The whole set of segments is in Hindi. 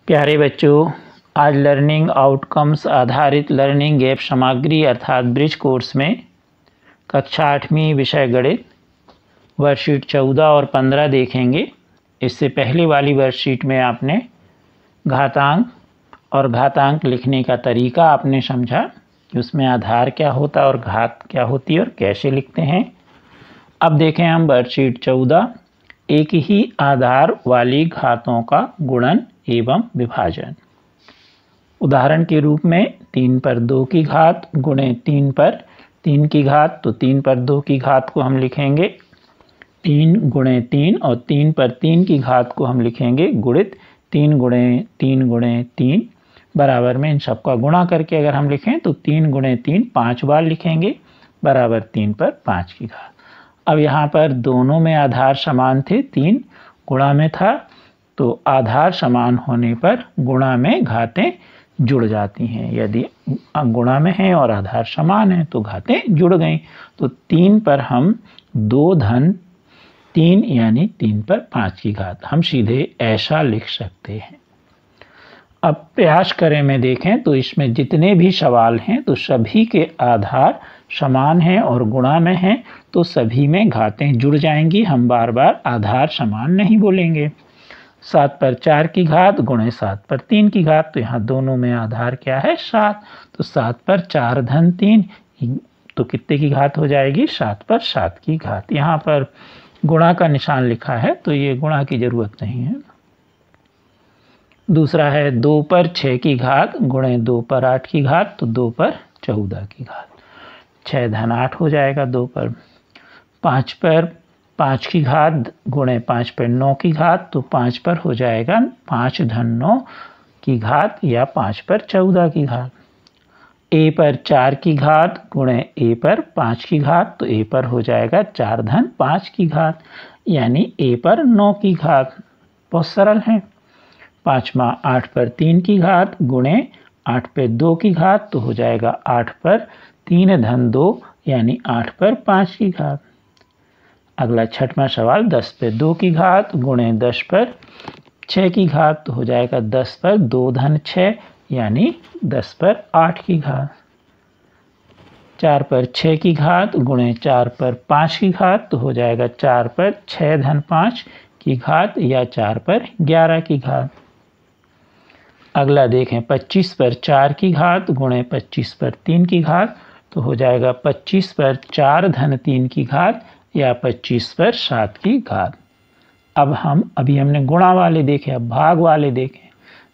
प्यारे बच्चों, आज लर्निंग आउटकम्स आधारित लर्निंग गैप सामग्री अर्थात ब्रिज कोर्स में कक्षा 8वीं विषय गणित वर्कशीट 14 और 15 देखेंगे। इससे पहले वाली वर्कशीट में आपने घातांक और घातांक लिखने का तरीका आपने समझा कि उसमें आधार क्या होता है और घात क्या होती है और कैसे लिखते हैं। अब देखें हम वर्कशीट 14, एक ही आधार वाली घातों का गुणन एवं विभाजन। उदाहरण के रूप में 3 पर 2 की घात गुणे 3 पर 3 की घात, तो 3 पर 2 की घात को हम लिखेंगे 3 गुणे 3 और 3 पर 3 की घात को हम लिखेंगे गुणित 3 गुणे 3 बराबर में इन सबका गुणा करके अगर हम लिखें तो 3 गुणे 3 5 बार लिखेंगे बराबर 3 पर 5 की घात। अब यहाँ पर दोनों में आधार समान थे, 3 गुणा में था, तो आधार समान होने पर गुणा में घातें जुड़ जाती हैं। यदि गुणा में है और आधार समान है तो घातें जुड़ गई। तो 3 पर हम 2 धन 3 यानी 3 पर 5 की घात हम सीधे ऐसा लिख सकते हैं। अब प्रयास करें में देखें तो इसमें जितने भी सवाल हैं तो सभी के आधार समान हैं और गुणा में हैं, तो सभी में घातें जुड़ जाएंगी। हम बार बार आधार समान नहीं बोलेंगे। 7 पर 4 की घात गुणे 7 पर 3 की घात, तो यहाँ दोनों में आधार क्या है 7, तो 7 पर 4 धन 3 तो कितने की घात हो जाएगी 7 पर 7 की घात। यहाँ पर गुणा का निशान लिखा है तो ये गुणा की जरूरत नहीं है। दूसरा है 2 पर 6 की घात गुणे 2 पर 8 की घात, तो 2 पर 14 की घात, 6 धन 8 हो जाएगा 2 पर। 5 पर 5 की घात गुणे 5 पर 9 की घात, तो 5 पर हो जाएगा 5 धन 9 की घात या 5 पर 14 की घात। a पर 4 की घात गुणे a पर 5 की घात, तो a पर हो जाएगा 4 धन 5 की घात यानी a पर 9 की घात। बहुत सरल है। 5वां 8 पर 3 की घात गुणे 8 पर 2 की घात, तो हो जाएगा 8 पर 3 धन 2 यानी 8 पर 5 की घात। अगला 6वां सवाल 10 पर 2 की घात गुणे 10 पर 6 की घात, तो हो जाएगा 10 पर 2 धन 6 यानी 10 पर 8 की घात। 4 पर 6 की घात गुणे 4 पर 5 की घात, तो हो जाएगा 4 पर 6 धन 5 की घात या 4 पर 11 की घात। अगला देखें 25 पर 4 की घात गुणे 25 पर 3 की घात, तो हो जाएगा 25 पर 4 धन 3 की घात या 25 पर 7 की घात। अब अभी हमने गुणा वाले देखे, अब भाग वाले देखें।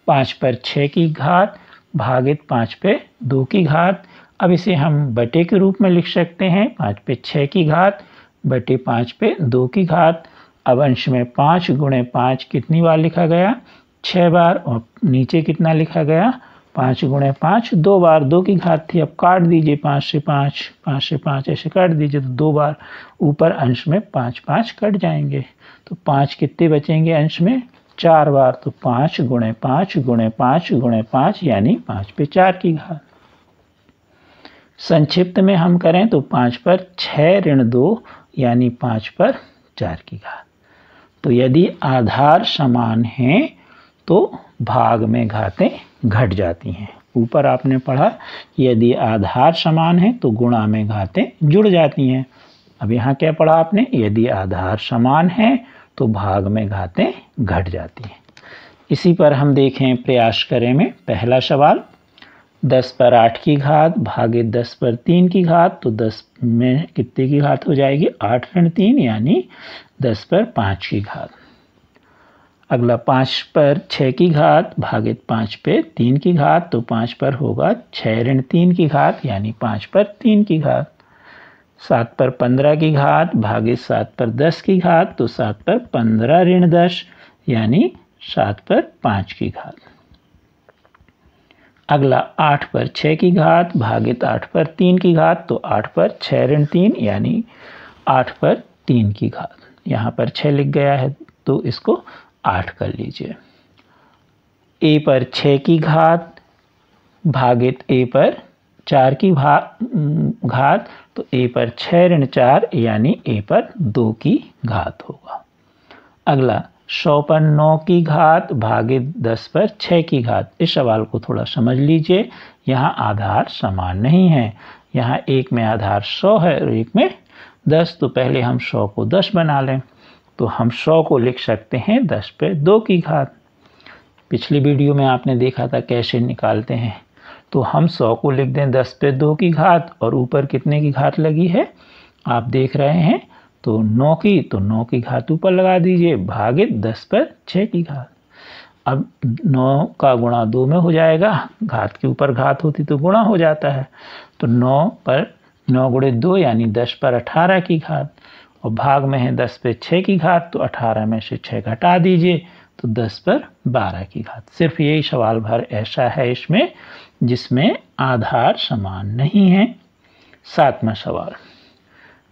5 पर 6 की घात भागित 5 पे 2 की घात। अब इसे हम बटे के रूप में लिख सकते हैं, 5 पे 6 की घात बटे 5 पे 2 की घात। अब अंश में 5 गुणे 5 कितनी बार लिखा गया 6 बार, और नीचे कितना लिखा गया 5 गुणे 5 2 बार, 2 की घात थी। अब काट दीजिए 5 से 5, 5 से 5 ऐसे काट दीजिए, तो 2 बार ऊपर अंश में 5 5 कट जाएंगे, तो 5 कितने बचेंगे अंश में 4 बार, तो 5 गुणे 5 गुणे 5 गुणे 5 यानी 5 पे 4 की घात। संक्षिप्त में हम करें तो 5 पर 6 ऋण 2 यानी 5 पर 4 की घात। तो यदि आधार समान हैं तो भाग में घातें घट जाती हैं। ऊपर आपने पढ़ा कि यदि आधार समान है तो गुणा में घातें जुड़ जाती हैं। अब यहाँ क्या पढ़ा आपने, यदि आधार समान है तो भाग में घातें घट जाती हैं। इसी पर हम देखें प्रयास करें में पहला सवाल 10 पर 8 की घात भागित 10 पर 3 की घात, तो 10 में कितने की घात हो जाएगी 8 ऋण 3 यानी 10 पर 5 की घात। अगला 5 पर 6 की घात भागित 5 पे 3 की घात, तो 5 पर होगा 6 ऋण 3 की घात यानी 5 पर 3 की घात। 7 पर 15 की घात भागित 7 पर 10 की घात, तो 7 पर 15 ऋण 10 यानी 7 पर 5 की घात। अगला 8 पर 6 की घात भागित 8 पर 3 की घात, तो 8 पर 6 ऋण 3 यानी 8 पर 3 की घात। यहाँ पर 6 लिख गया है तो इसको 8 कर लीजिए। a पर 6 की घात भागित a पर 4 की घात, तो a पर 6 ऋण 4 यानी a पर 2 की घात होगा। अगला 100 पर 9 की घात भागित 10 पर 6 की घात। इस सवाल को थोड़ा समझ लीजिए, यहाँ आधार समान नहीं है। यहाँ एक में आधार 100 है और एक में 10, तो पहले हम 100 को 10 बना लें। तो हम 100 को लिख सकते हैं 10 पे 2 की घात। पिछली वीडियो में आपने देखा था कैसे निकालते हैं। तो हम 100 को लिख दें 10 पे 2 की घात और ऊपर कितने की घात लगी है आप देख रहे हैं, तो 9 की, तो 9 की घात ऊपर लगा दीजिए भागित 10 पर 6 की घात। अब 9 का गुणा 2 में हो जाएगा, घात के ऊपर घात होती तो गुणा हो जाता है। तो 9 पर 9 गुणे 2 यानी 10 पर 18 की घात, और भाग में है 10 पे 6 की घात, तो 18 में से 6 घटा दीजिए तो 10 पर 12 की घात। सिर्फ यही सवाल भर ऐसा है इसमें जिसमें आधार समान नहीं है। 7वां सवाल,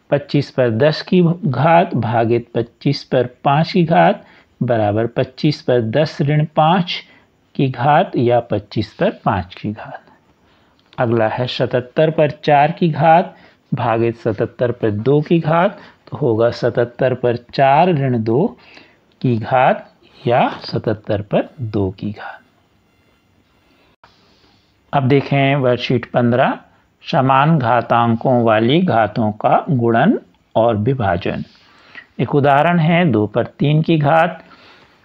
25 पर 10 की घात भागित 25 पर 5 की घात बराबर 25 पर 10 ऋण 5 की घात या 25 पर 5 की घात। अगला है 77 पर 4 की घात भागित 77 पर 2 की घात, तो होगा 77 पर 4 ऋण 2 की घात या 77 पर 2 की घात। अब देखें वर्कशीट 15, समान घातांकों वाली घातों का गुणन और विभाजन। एक उदाहरण है 2 पर 3 की घात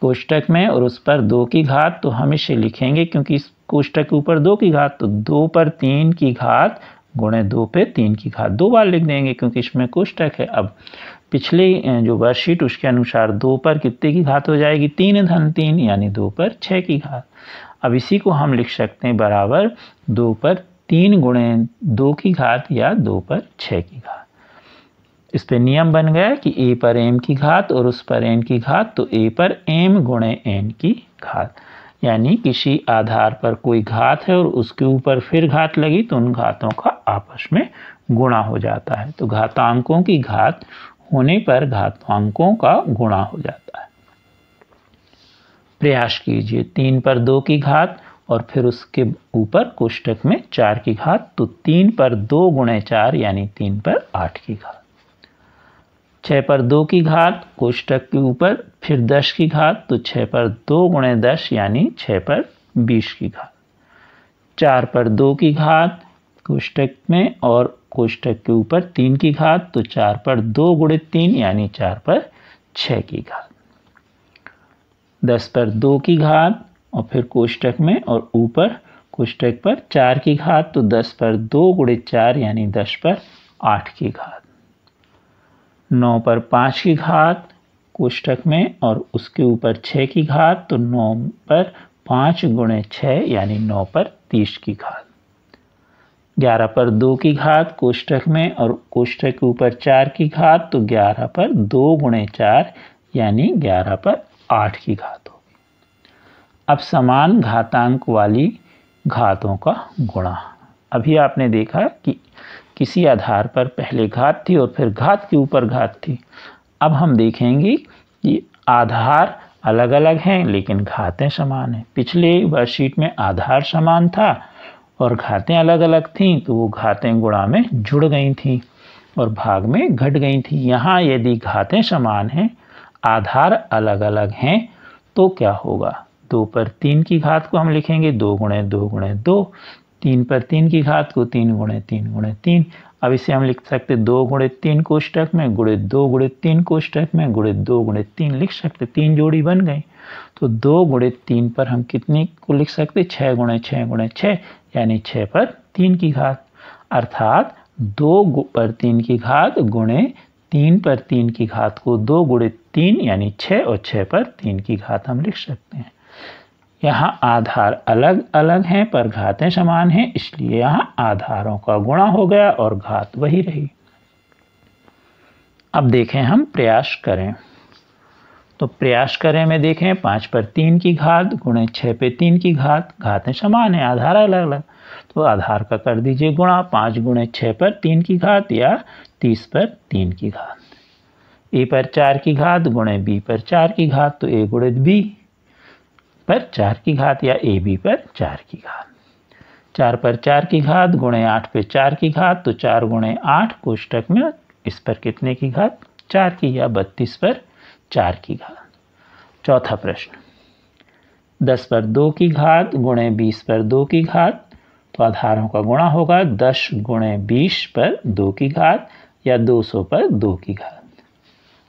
कोष्टक में और उस पर 2 की घात, तो हम इसे लिखेंगे क्योंकि इस कोष्टक के ऊपर 2 की घात, तो 2 पर 3 की घात गुणे 2 पे 3 की घात 2 बार लिख देंगे क्योंकि इसमें कोष्टक है। अब पिछले जो वर्कशीट उसके अनुसार 2 पर कितने की घात हो जाएगी, 3 धन 3 यानी 2 पर 6 की घात। अब इसी को हम लिख सकते हैं बराबर 2 पर 3 गुणे 2 की घात या 2 पर 6 की घात। इस पे नियम बन गया कि a पर m की घात और उस पर n की घात, तो a पर m गुणे n की घात, यानी किसी आधार पर कोई घात है और उसके ऊपर फिर घात लगी तो उन घातों का आपस में गुणा हो जाता है। तो घातांकों की घात होने पर घातांकों का गुणा हो जाता है। प्रयास कीजिए, 3 पर 2 की घात और फिर उसके ऊपर कोष्टक में 4 की घात, तो 3 पर 2 गुणे 4 यानी 3 पर 8 की घात। 6 पर 2 की घात कोष्टक के ऊपर फिर 10 की घात, तो 6 पर 2 गुणे 10 यानी 6 पर 20 की घात। 4 पर 2 की घात कोष्टक में और कोष्टक के ऊपर 3 की घात, तो 4 पर 2 गुणे 3 यानी 4 पर 6 की घात। 10 पर 2 की घात और फिर कोष्टक में और ऊपर कोष्टक पर 4 की घात, तो 10 पर 2 गुणे 4 यानी 10 पर 8 की घात। 9 पर 5 की घात कोष्टक में और उसके ऊपर 6 की घात, तो 9 पर 5 गुणे 6 यानी 9 पर 30 की घात। 11 पर 2 की घात कोष्टक में और कोष्टक के ऊपर 4 की घात, तो 11 पर 2 गुणे 4 यानी 11 पर 8 की घात होगी। अब समान घातांक वाली घातों का गुणा। अभी आपने देखा कि किसी आधार पर पहले घात थी और फिर घात के ऊपर घात थी। अब हम देखेंगे कि आधार अलग अलग हैं लेकिन घातें समान हैं। पिछले वर्कशीट में आधार समान था और घातें अलग अलग थीं, तो वो घातें गुणा में जुड़ गई थीं और भाग में घट गई थीं। यहाँ यदि घातें समान हैं, आधार अलग अलग हैं, तो क्या होगा, 2 पर 3 की घात को हम लिखेंगे 2 गुणे 2 गुणे 2, 3 पर 3 की घात को 3 गुणे 3 गुणे 3। अब इसे हम लिख सकते 2 गुणे 3 कोष्टक में गुणे 2 गुणे 3 कोष्टक में गुणे 2 गुणे 3 लिख सकते, 3 जोड़ी बन गई। तो 2 गुणे 3 पर हम कितने को लिख सकते, 6 गुणे 6 गुणे 6 यानी 6 पर 3 की घात, अर्थात 2 पर 3 की घात गुणे 3 पर 3 की घात को 2 गुणे 3 यानी 6 और 6 पर 3 की घात हम लिख सकते हैं। यहाँ आधार अलग अलग हैं पर घातें समान हैं, इसलिए यहाँ आधारों का गुणा हो गया और घात वही रही। अब देखें हम प्रयास करें, तो प्रयास करें में देखें 5 पर 3 की घात गुणे 6 पे 3 की घात, घातें समान हैं, आधार अलग अलग, तो आधार का कर दीजिए गुणा। 5 गुणे 6 पर 3 की घात या 30 पर 3 की घात। a पर 4 की घात गुणे b पर 4 की घात, तो a गुणे b पर 4 की घात या ab पर 4 की घात। 4 पर 4 की घात गुणे 8 पे 4 की घात, तो 4 गुणे 8 कोष्टक में इस पर कितने की घात, 4 की या 32 पर 4 की घात। चौथा प्रश्न, 10 पर 2 की घात गुणे 20 पर 2 की घात, तो आधारों का गुणा होगा 10 गुणे 20 पर 2 की घात या 200 पर 2 की घात।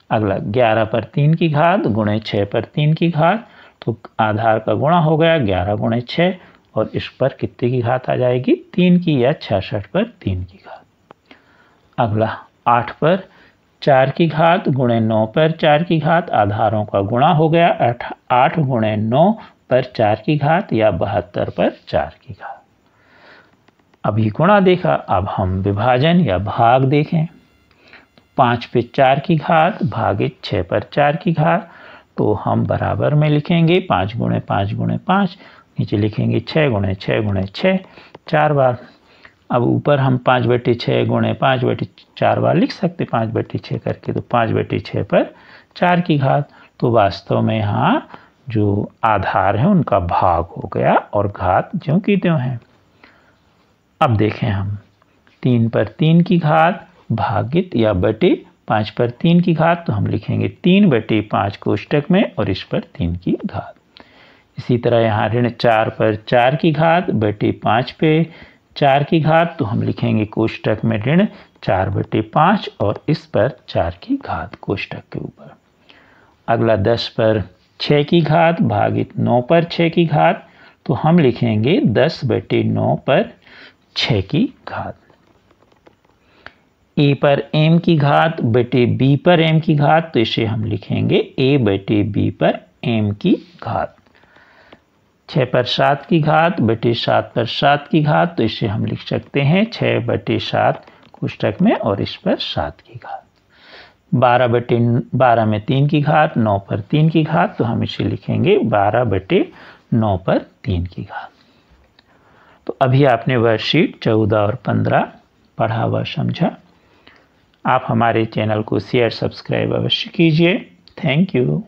अगला 11 पर 3 की घात गुणे 6 पर 3 की घात, तो आधार का गुणा हो गया 11 गुणे 6 और इस पर कितने की घात आ जाएगी, 3 की या 66 पर 3 की घात। अगला 8 पर 4 की घात गुणे 9 पर 4 की घात, आधारों का गुणा हो गया 8 गुणे 9 पर 4 की घात या 72 पर 4 की घात। अभी गुणा देखा, अब हम विभाजन या भाग देखें। 5 पे 4 की घात भागित 6 पर 4 की घात, तो हम बराबर में लिखेंगे 5 गुणे 5 गुणे 5, नीचे लिखेंगे 6 गुणे 6 गुणे 6 4 बार। अब ऊपर हम 5/6 गुणे 5/4 बार लिख सकते 5/6 करके, तो 5/6 पर 4 की घात। तो वास्तव में यहाँ जो आधार है उनका भाग हो गया और घात ज्यों की त्यों है। अब देखें हम 3 पर 3 की घात भागित या बटे 5 पर 3 की घात, तो हम लिखेंगे 3/5 कोष्टक में और इस पर 3 की घात। इसी तरह यहाँ ऋण 4 पर 4 की घात बटे 5 पे 4 की घात, तो हम लिखेंगे कोष्टक में ऋण 4/5 और इस पर 4 की घात कोष्टक के ऊपर। अगला 10 पर 6 की घात भागित 9 पर 6 की घात, तो हम लिखेंगे 10/9 पर 6 की घात। a पर m की घात बटे b पर m की घात, तो इसे हम लिखेंगे a/b पर m की घात। 6 पर 7 की घात बटे 7 पर 7 की घात, तो इसे हम लिख सकते हैं 6/7 कोष्टक में और इस पर 7 की घात। 12 में 3 की घात 9 पर 3 की घात, तो हम इसे लिखेंगे 12/9 पर 3 की घात। तो अभी आपने वर्कशीट 14 और 15 पढ़ा व समझा। आप हमारे चैनल को शेयर सब्सक्राइब अवश्य कीजिए। Thank you.